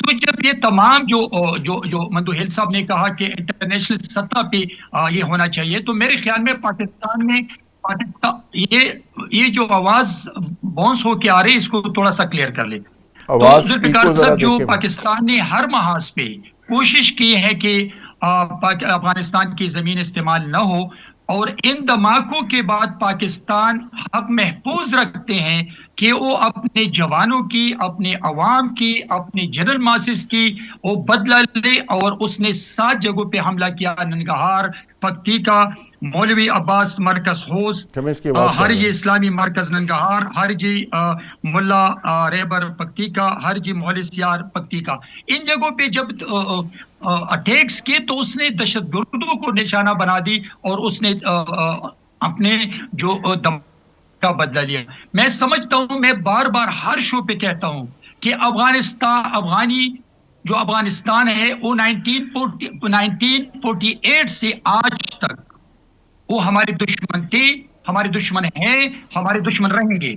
تو جب یہ تمام جو جو جو مندوہیل صاحب نے کہا کہ انٹرنیشنل سطح پہ یہ ہونا چاہیے، تو میرے خیال میں پاکستان میں یہ جو آواز باؤنس ہو کے آ رہی ہے، اس کو تھوڑا سا کلیئر کر لیں. تو آواز کی ذوالفقار کو ذرا صاحب، جو دیکھیں. پاکستان نے ہر محاذ پہ کوشش کی ہے کہ افغانستان کی زمین استعمال نہ ہو، اور ان دھماکوں کے بعد پاکستان حق محفوظ رکھتے ہیں کہ وہ اپنے جوانوں کی، اپنے عوام کی، اپنے جنرل ماسز کی وہ بدلہ لے. اور اس نے 7 جگہوں پہ حملہ کیا: ننگہار، پکتیکا، مولوی عباس مرکز ہوست، چمش کی آواز کر ہرجی دیں. اسلامی مرکز ننگہار، ہرجی ملا ریبر پکتیکا، ہرجی محل سیار پکتیکا. ان جگہوں پہ جب اٹیکس کیے تو اس نے دہشت گردوں کو نشانہ بنا دی، اور اس نے اپنے جو کا بدلہ لیا. میں سمجھتا ہوں، میں بار بار ہر شو پہ کہتا ہوں کہ افغانستان ہے وہ 1948 سے آج تک وہ ہمارے دشمن تھے، ہمارے دشمن ہیں، ہمارے دشمن رہیں گے.